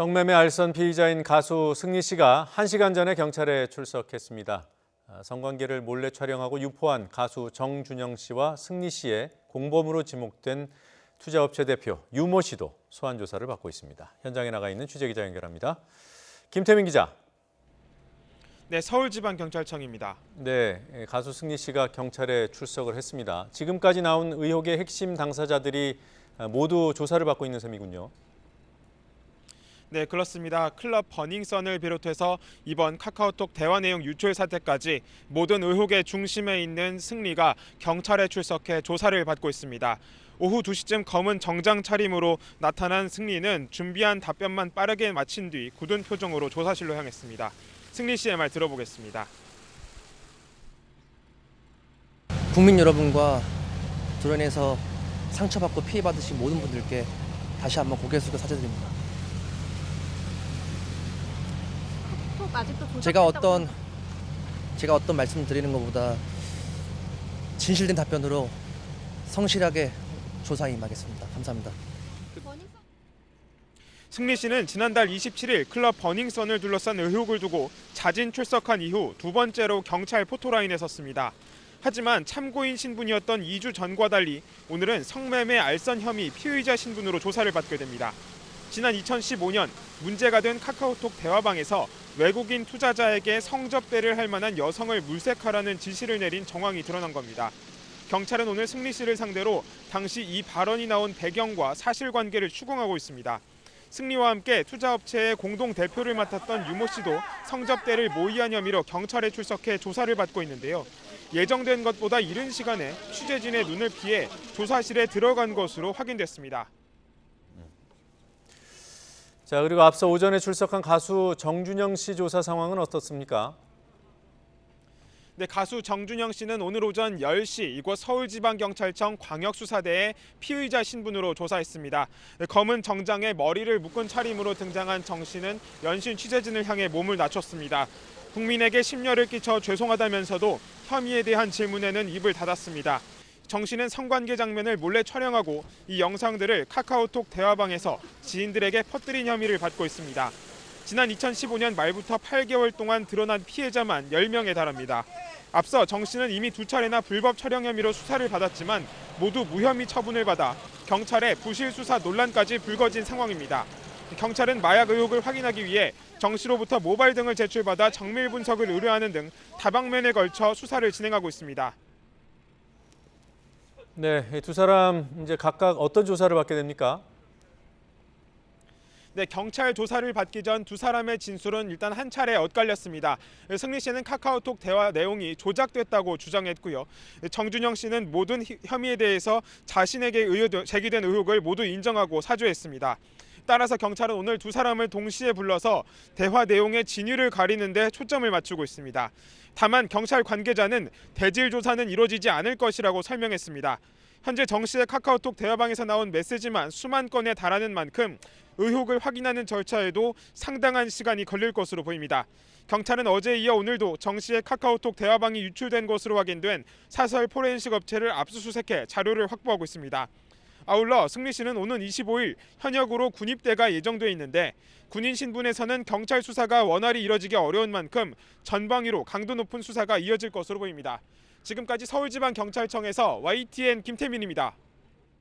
성매매 알선 피의자인 가수 승리 씨가 1시간 전에 경찰에 출석했습니다. 성관계를 몰래 촬영하고 유포한 가수 정준영 씨와 승리 씨의 공범으로 지목된 투자업체 대표 유모 씨도 소환 조사를 받고 있습니다. 현장에 나가 있는 취재기자 연결합니다. 김태민 기자. 네, 서울지방경찰청입니다. 네, 가수 승리 씨가 경찰에 출석을 했습니다. 지금까지 나온 의혹의 핵심 당사자들이 모두 조사를 받고 있는 셈이군요. 네, 그렇습니다. 클럽 버닝썬을 비롯해서 이번 카카오톡 대화 내용 유출 사태까지 모든 의혹의 중심에 있는 승리가 경찰에 출석해 조사를 받고 있습니다. 오후 2시쯤 검은 정장 차림으로 나타난 승리는 준비한 답변만 빠르게 마친 뒤 굳은 표정으로 조사실로 향했습니다. 승리 씨의 말 들어보겠습니다. 국민 여러분과 드러내서 상처받고 피해받으신 모든 분들께 다시 한번 고개 숙여 사죄드립니다. 제가 어떤 말씀 드리는 것보다 진실된 답변으로 성실하게 조사에 임하겠습니다. 감사합니다. 승리 씨는 지난달 27일 클럽 버닝썬을 둘러싼 의혹을 두고 자진 출석한 이후 두 번째로 경찰 포토라인에 섰습니다. 하지만 참고인 신분이었던 2주 전과 달리 오늘은 성매매 알선 혐의 피의자 신분으로 조사를 받게 됩니다. 지난 2015년 문제가 된 카카오톡 대화방에서 외국인 투자자에게 성접대를 할 만한 여성을 물색하라는 지시를 내린 정황이 드러난 겁니다. 경찰은 오늘 승리 씨를 상대로 당시 이 발언이 나온 배경과 사실관계를 추궁하고 있습니다. 승리와 함께 투자업체의 공동 대표를 맡았던 유모 씨도 성접대를 모의한 혐의로 경찰에 출석해 조사를 받고 있는데요. 예정된 것보다 이른 시간에 취재진의 눈을 피해 조사실에 들어간 것으로 확인됐습니다. 자, 그리고 앞서 오전에 출석한 가수 정준영 씨 조사 상황은 어떻습니까? 네, 가수 정준영 씨는 오늘 오전 10시 이곳 서울지방경찰청 광역수사대에 피의자 신분으로 조사했습니다. 검은 정장에 머리를 묶은 차림으로 등장한 정 씨는 연신 취재진을 향해 몸을 낮췄습니다. 국민에게 심려를 끼쳐 죄송하다면서도 혐의에 대한 질문에는 입을 닫았습니다. 정 씨는 성관계 장면을 몰래 촬영하고 이 영상들을 카카오톡 대화방에서 지인들에게 퍼뜨린 혐의를 받고 있습니다. 지난 2015년 말부터 8개월 동안 드러난 피해자만 10명에 달합니다. 앞서 정 씨는 이미 2차례나 불법 촬영 혐의로 수사를 받았지만 모두 무혐의 처분을 받아 경찰의 부실 수사 논란까지 불거진 상황입니다. 경찰은 마약 의혹을 확인하기 위해 정 씨로부터 모바일 등을 제출받아 정밀 분석을 의뢰하는 등 다방면에 걸쳐 수사를 진행하고 있습니다. 네, 두 사람 이제 각각 어떤 조사를 받게 됩니까? 네, 경찰 조사를 받기 전 두 사람의 진술은 일단 한 차례 엇갈렸습니다. 승리 씨는 카카오톡 대화 내용이 조작됐다고 주장했고요. 정준영 씨는 모든 혐의에 대해서 자신에게 제기된 의혹을 모두 인정하고 사죄했습니다. 따라서 경찰은 오늘 두 사람을 동시에 불러서 대화 내용의 진위를 가리는 데 초점을 맞추고 있습니다. 다만 경찰 관계자는 대질 조사는 이루어지지 않을 것이라고 설명했습니다. 현재 정 씨의 카카오톡 대화방에서 나온 메시지만 수만 건에 달하는 만큼 의혹을 확인하는 절차에도 상당한 시간이 걸릴 것으로 보입니다. 경찰은 어제에 이어 오늘도 정 씨의 카카오톡 대화방이 유출된 것으로 확인된 사설 포렌식 업체를 압수수색해 자료를 확보하고 있습니다. 아울러 승리 씨는 오는 25일 현역으로 군입대가 예정돼 있는데 군인 신분에서는 경찰 수사가 원활히 이뤄지기 어려운 만큼 전방위로 강도 높은 수사가 이어질 것으로 보입니다. 지금까지 서울지방경찰청에서 YTN 김태민입니다.